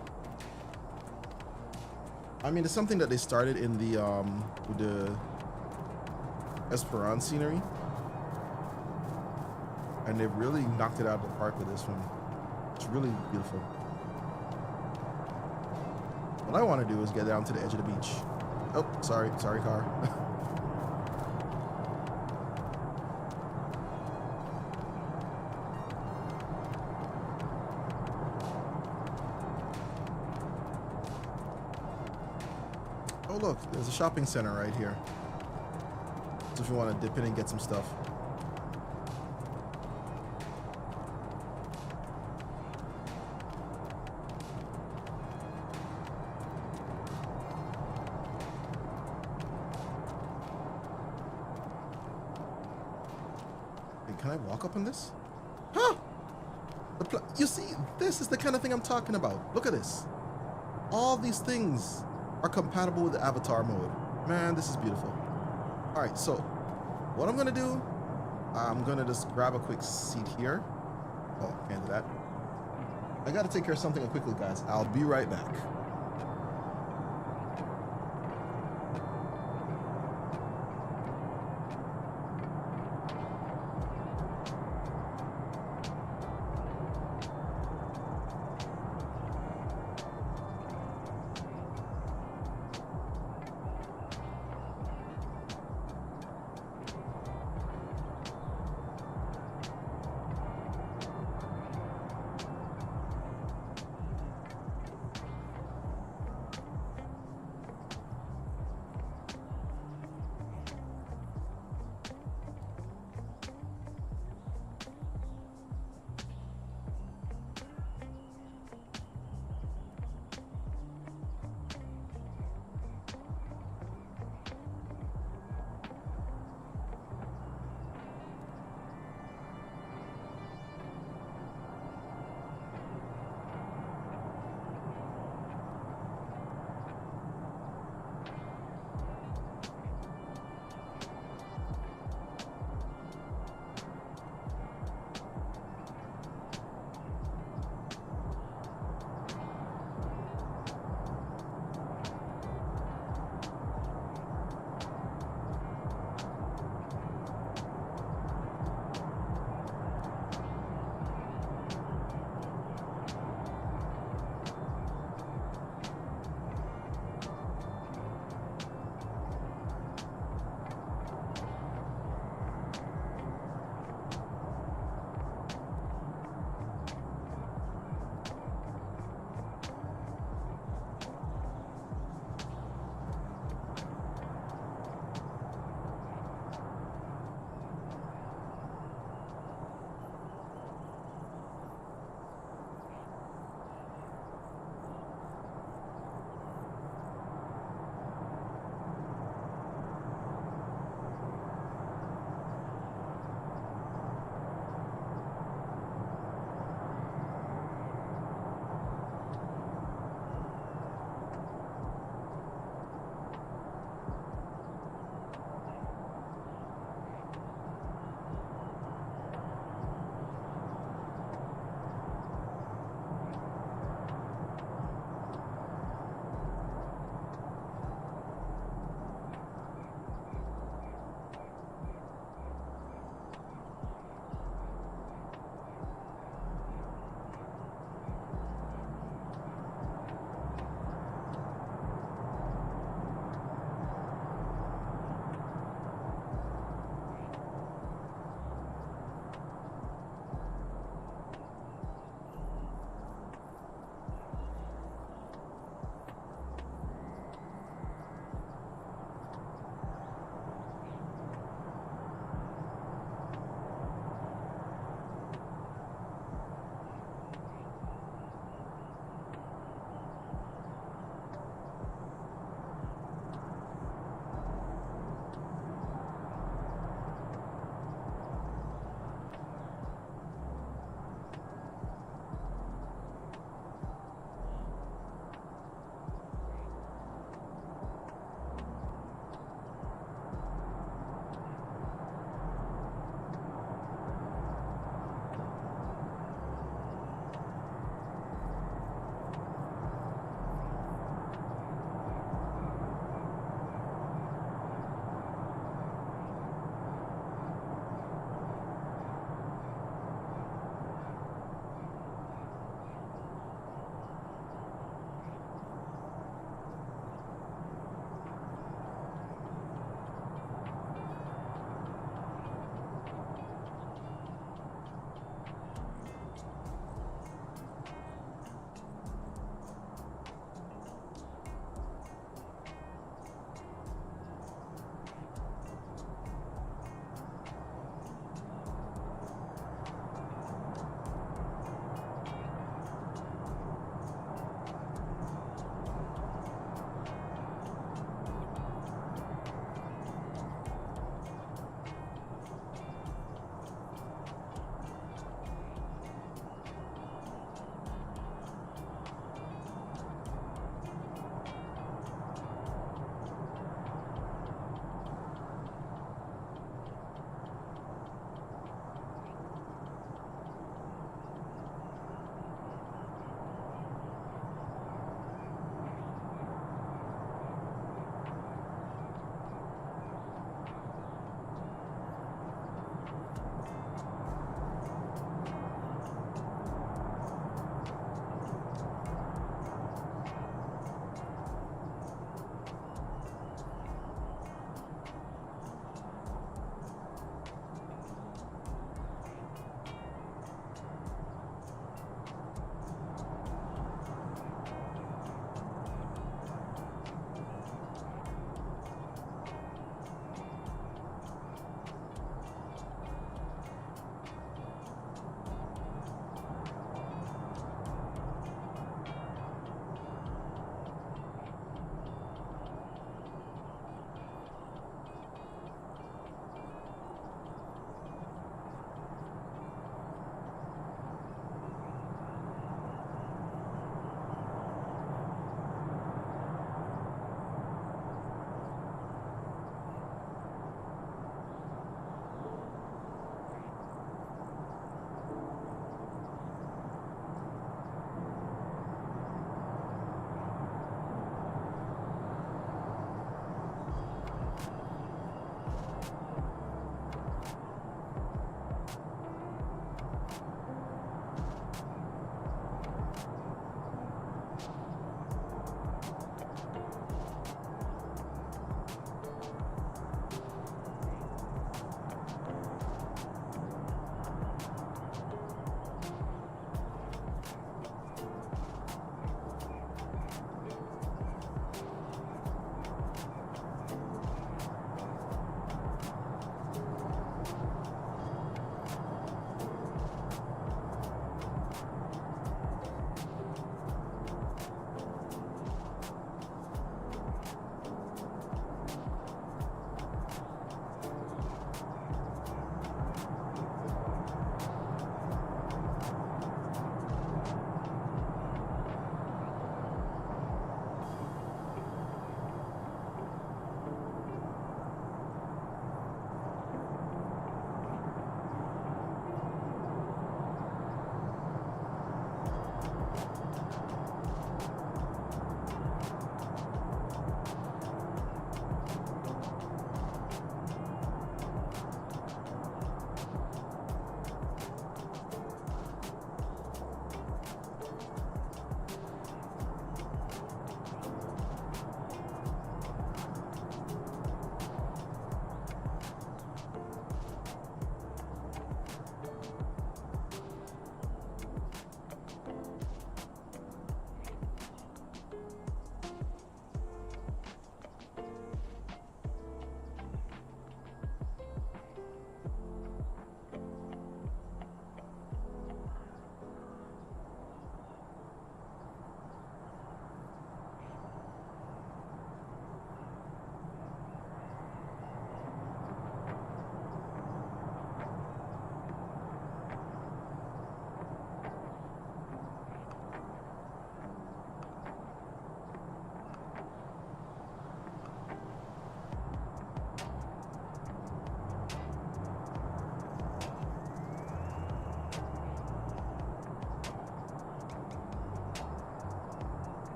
I mean, it's something that they started in the with the Esperance scenery, and they've really knocked it out of the park with this one. It's really beautiful. What I want to do is get down to the edge of the beach. Oh, sorry car. Oh look, there's a shopping center right here. So if you want to dip in and get some stuff. Hey, can I walk up on this? Huh! You see, this is the kind of thing I'm talking about. Look at this. All these things are compatible with the avatar mode. Man, this is beautiful. All right, so what I'm gonna do, I'm gonna just grab a quick seat here. Oh, can't do that. I gotta take care of something quickly, guys. I'll be right back.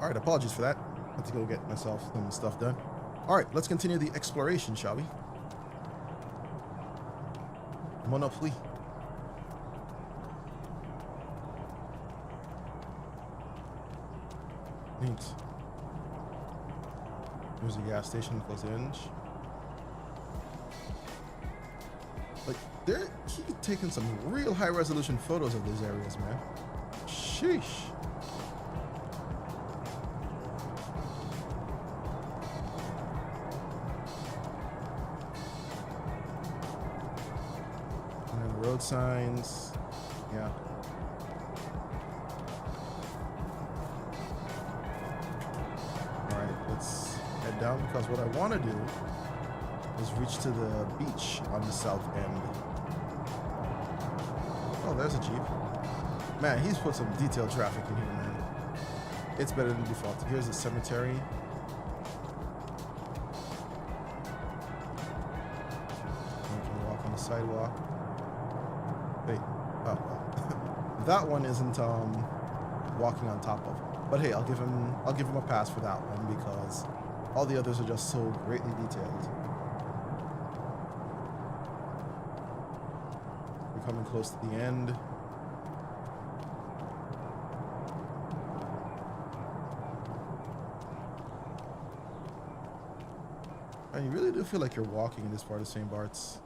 All right, apologies for that. I have to go get myself some stuff done. All right, let's continue the exploration, shall we? Monopoly. Neat. There's a gas station close to Inch. Like, he taking some real high resolution photos of these areas, man. Sheesh. And then road signs. Yeah. Alright, let's head down because what I want to do is reach to the beach on the south end. Oh, there's a Jeep. Man, he's put some detailed traffic in here, man. It's better than default. Here's the cemetery. You can walk on the sidewalk. Wait. Oh, well. That one isn't walking on top of. But hey, I'll give him a pass for that one because all the others are just so greatly detailed. We're coming close to the end. And you really do feel like you're walking in this part of St. Bart's.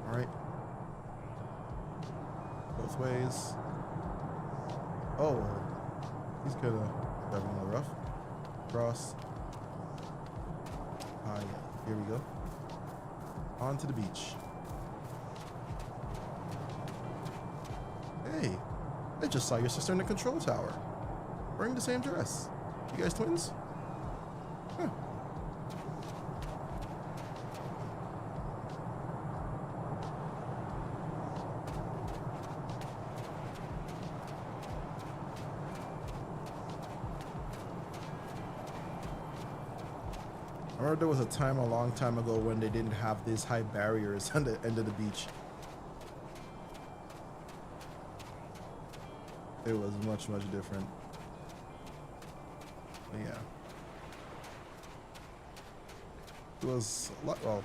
Alright. Both ways. Oh, he's kind of driving a little rough. Cross. Ah, yeah. Here we go. On to the beach. Hey, I just saw your sister in the control tower. Wearing the same dress. You guys twins? Huh. I remember there was a time a long time ago when they didn't have these high barriers on the end of the beach. It was much, much different. But yeah. It was a lot, well,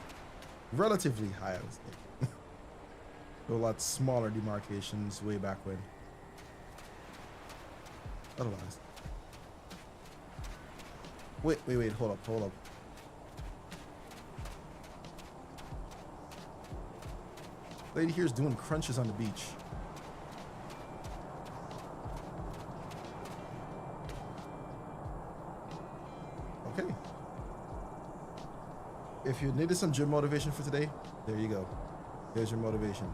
relatively high, I would say. There were a lot smaller demarcations way back when. Otherwise. Wait, hold up. Lady here's doing crunches on the beach. Okay. If you needed some gym motivation for today, there you go. There's your motivation.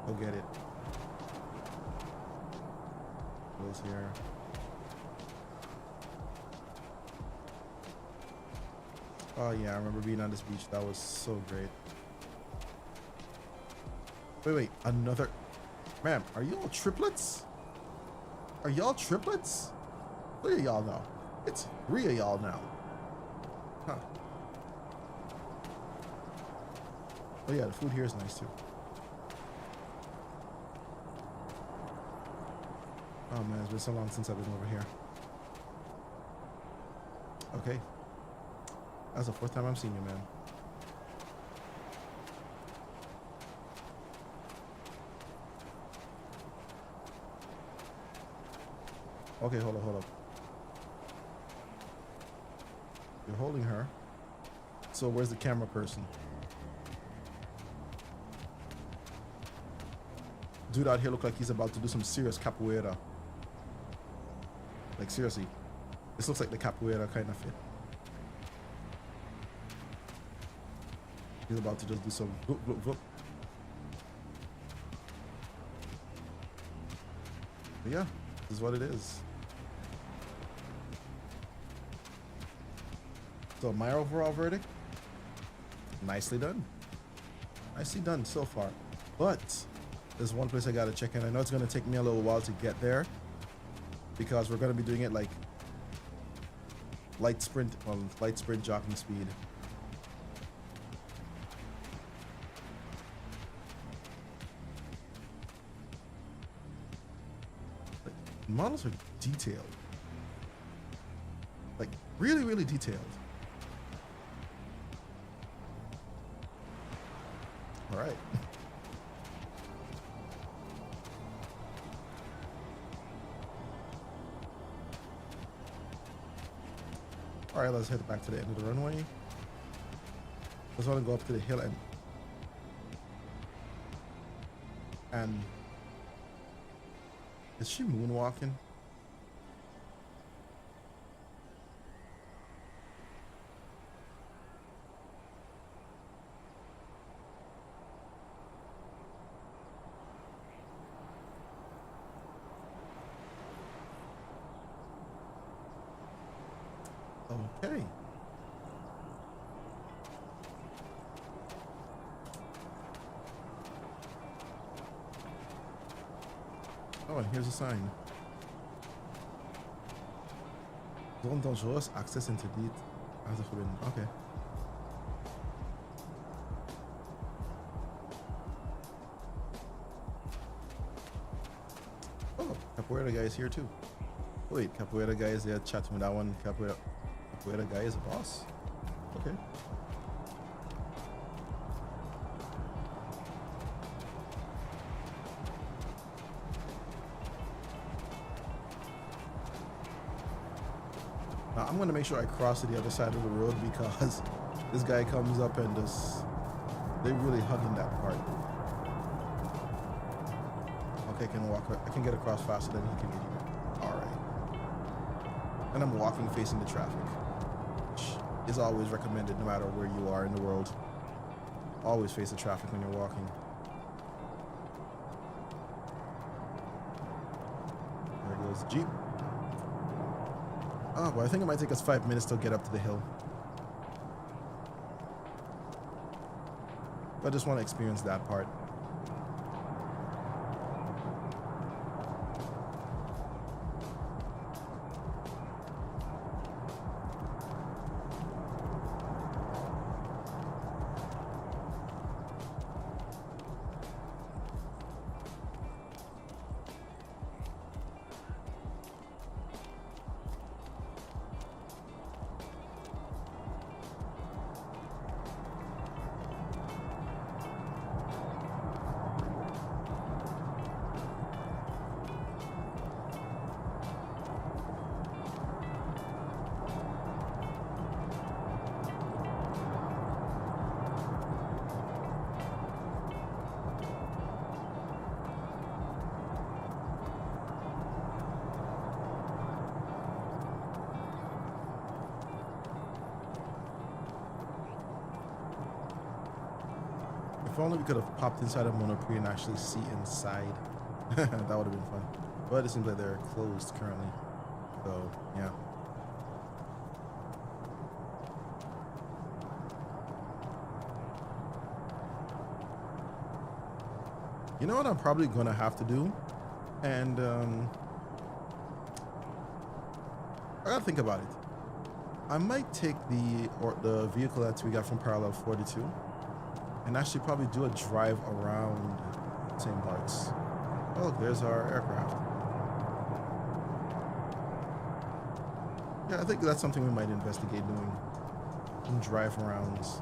Go get it. Close here. Oh yeah, I remember being on this beach. That was so great. Wait, another. Ma'am, are y'all triplets? Are y'all triplets? Look at y'all now. It's 3 of y'all now. Huh. Oh yeah, the food here is nice too. Oh man, it's been so long since I've been over here. Okay. That's the 4th time I'm seeing you, man. Okay, hold up. You're holding her. So where's the camera person? Dude out here look like he's about to do some serious capoeira. Like seriously. This looks like the capoeira kind of fit. He's about to just do some whoop, whoop, whoop. But yeah, this is what it is. So my overall verdict, nicely done. Nicely done so far. But there's one place I gotta check in. I know it's gonna take me a little while to get there because we're gonna be doing it like light sprint jogging speed. models are detailed. Like, really, really detailed. All right. All right, let's head back to the end of the runway. Just want to go up to the hill and is she moonwalking? Okay. Oh, and here's a sign. Zone dangerous, access interdict. As forbidden. Okay. Oh, Capoeira guy is here too. Wait, Capoeira guy is there chatting with that one. Capoeira guy is a boss. Okay. Now I'm gonna make sure I cross to the other side of the road because this guy comes up and just they really hugging that part. Okay, I can get across faster than he can get here. Alright. And I'm walking facing the traffic, which is always recommended no matter where you are in the world. Always face the traffic when you're walking. There goes the Jeep. Oh, well, I think it might take us 5 minutes to get up to the hill. But I just want to experience that part. If only we could have popped inside a Monoprix and actually see inside. That would have been fun. But it seems like they're closed currently. So, yeah. You know what I'm probably going to have to do? And I got to think about it. I might take the vehicle that we got from Parallel 42 and actually probably do a drive around same parts. Oh, look, there's our aircraft. Yeah, I think that's something we might investigate doing. Some drive arounds.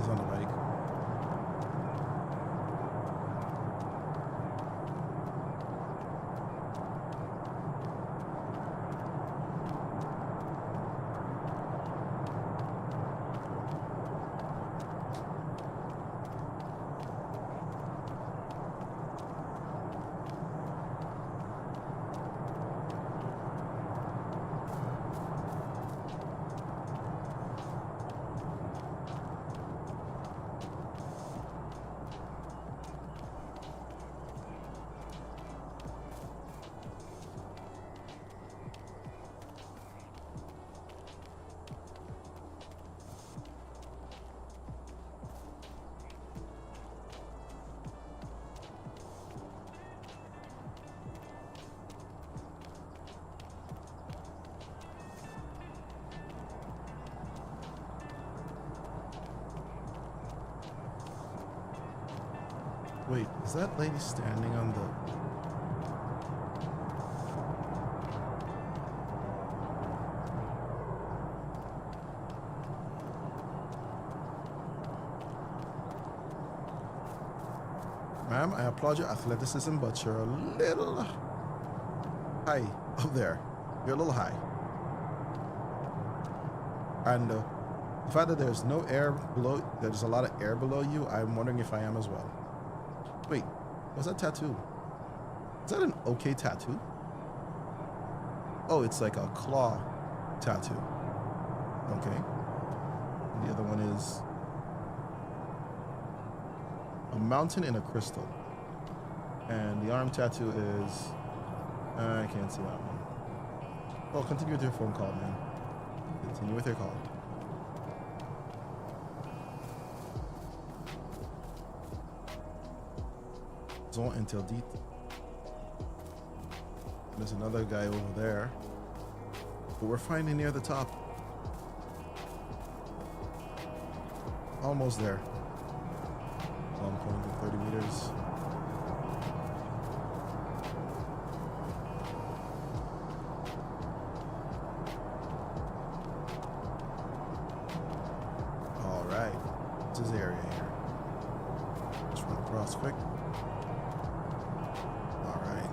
On the bike. Wait, is that lady standing on the... Ma'am, I applaud your athleticism, but you're a little high up there. You're a little high. And the fact that there's no air below, there's a lot of air below you, I'm wondering if I am as well. Wait, what's that tattoo? Is that an okay tattoo? Oh, it's like a claw tattoo. Okay. And the other one is a mountain in a crystal. And the arm tattoo is... I can't see that one. Oh, continue with your phone call, man. Continue with your call. Zone interdit. There's another guy over there. But we're finally near the top. Almost there. I'm going to 30 meters. All right. This is the area here. Just run across quick. All right.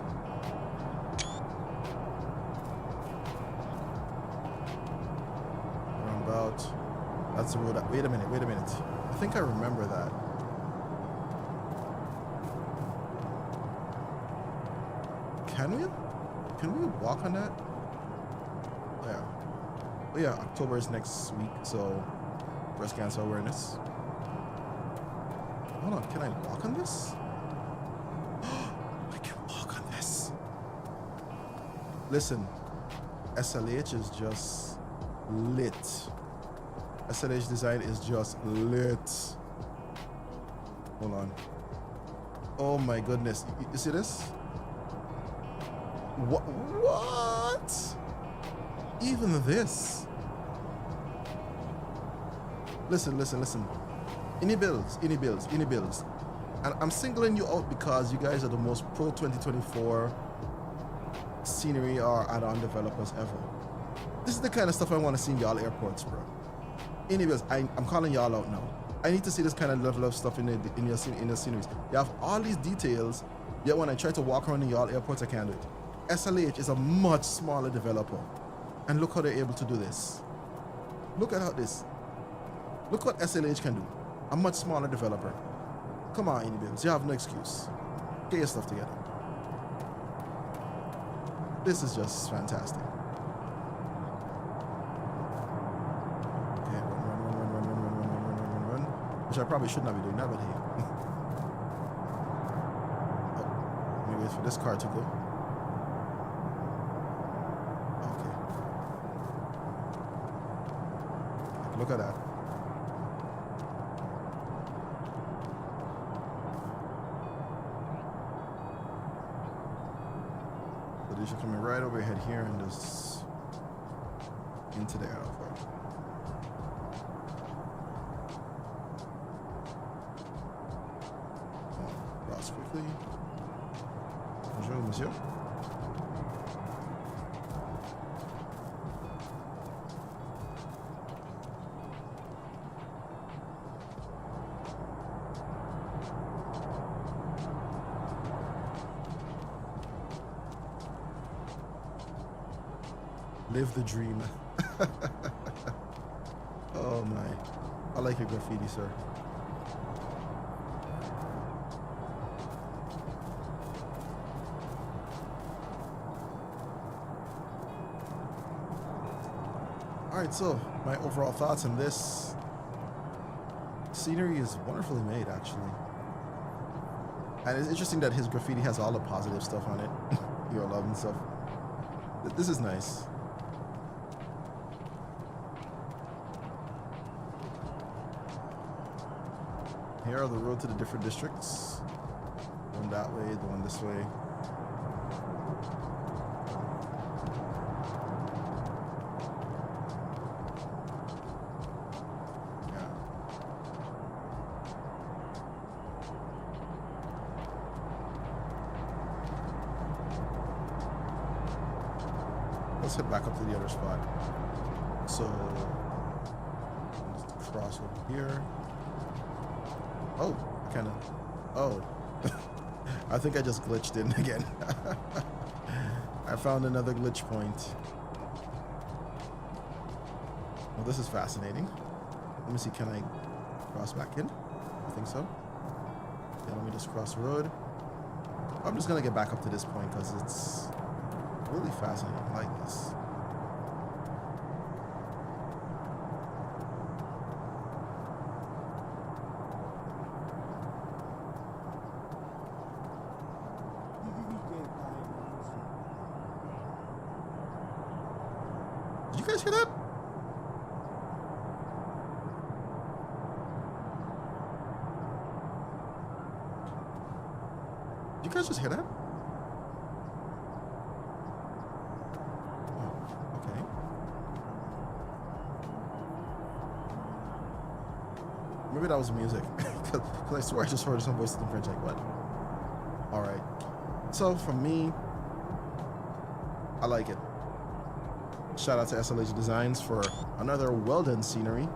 Around about. That's the road. Wait a minute. Wait a minute. I think I remember that. Can we walk on that? Yeah. Oh yeah, October is next week, so breast cancer awareness. Hold on, can I walk on this? I can walk on this. Listen, SLH is just lit. SLH design is just lit. Hold on. Oh my goodness. You see this? What? Even this? Listen. Any bills. And I'm singling you out because you guys are the most pro 2024 scenery or add-on developers ever. This is the kind of stuff I want to see in y'all airports, bro. Any bills. I'm calling y'all out now. I need to see this kind of level of stuff in your sceneries. You have all these details, yet when I try to walk around in y'all airports, I can't do it. SLH is a much smaller developer. And look how they're able to do this. Look at how this. Look what SLH can do. A much smaller developer. Come on, Anybills. You have no excuse. Get your stuff together. This is just fantastic. Okay, run. Which I probably should not be doing that, but hey. Oh, let me wait for this car to go. Look at that. So these are coming right over your head here and just into the airport. Cross quickly. Bonjour, monsieur. Live the dream. Oh my. I like your graffiti, sir. Alright, so my overall thoughts on this. Scenery is wonderfully made, actually. And it's interesting that his graffiti has all the positive stuff on it. Your love and stuff. This is nice. Here are the road to the different districts. One that way, the one this way. Yeah. head back up to the other spot. So let's cross over here. Oh, kind of. Oh, I think I just glitched in again. I found another glitch point. Well, this is fascinating. Let me see, can I cross back in? I think so. Yeah, let me just cross the road. I'm just gonna get back up to this point because it's really fascinating. I like this. Did you guys hear that? Did you guys just hear that? Oh, okay. Maybe that was music. Because I swear I just heard some voices in French. Like, what? Alright. So, for me, I like it. Shout out to SLH Designs for another well-done scenery.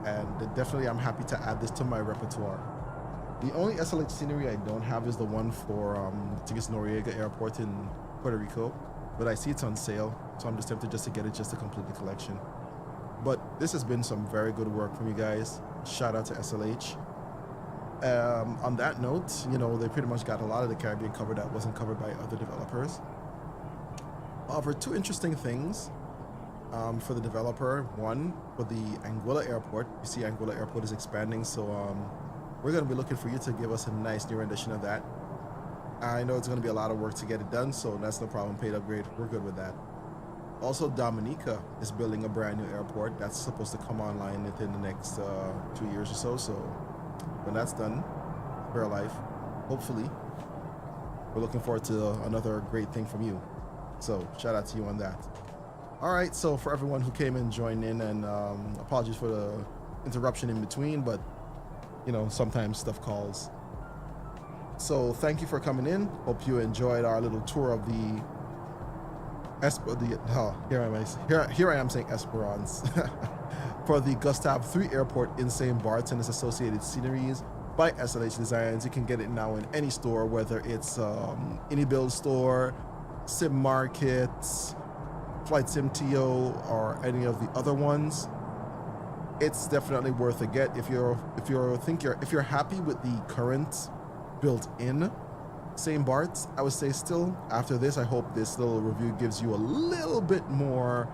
And definitely I'm happy to add this to my repertoire. The only SLH scenery I don't have is the one for I think it's Noriega Airport in Puerto Rico, but I see it's on sale, so I'm just tempted just to get it just to complete the collection. But this has been some very good work from you guys. Shout out to SLH. On that note, you know, they pretty much got a lot of the Caribbean covered that wasn't covered by other developers. However, two interesting things for the developer. One, for the Anguilla Airport. You see Anguilla Airport is expanding, so we're going to be looking for you to give us a nice new rendition of that. I know it's going to be a lot of work to get it done, so that's no problem. Paid upgrade, we're good with that. Also, Dominica is building a brand new airport that's supposed to come online within the next 2 years or so. So when that's done, for life, hopefully, we're looking forward to another great thing from you. So shout out to you on that. All right, so for everyone who came and joined in, and apologies for the interruption in between, but you know, sometimes stuff calls. So thank you for coming in. Hope you enjoyed our little tour of the here I am saying Esperance for the Gustave III Airport in St. Barts and its associated sceneries by SLH Designs. You can get it now in any store, whether it's any build store, Sim Markets, Flight Sim TO, or any of the other ones. It's definitely worth a get if you're happy with the current built-in St. Bart's. I would say still after this, I hope this little review gives you a little bit more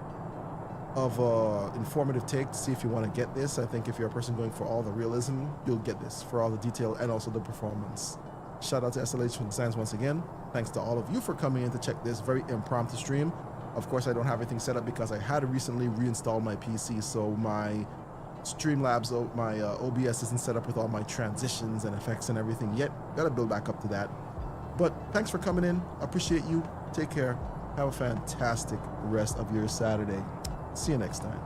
of a informative take to see if you want to get this. I think if you're a person going for all the realism, you'll get this for all the detail and also the performance. Shout out to SLH Designs once again. Thanks to all of you for coming in to check this very impromptu stream. Of course, I don't have everything set up because I had recently reinstalled my PC, so my Streamlabs, my OBS isn't set up with all my transitions and effects and everything yet. Gotta build back up to that. But thanks for coming in. Appreciate you. Take care. Have a fantastic rest of your Saturday. See you next time.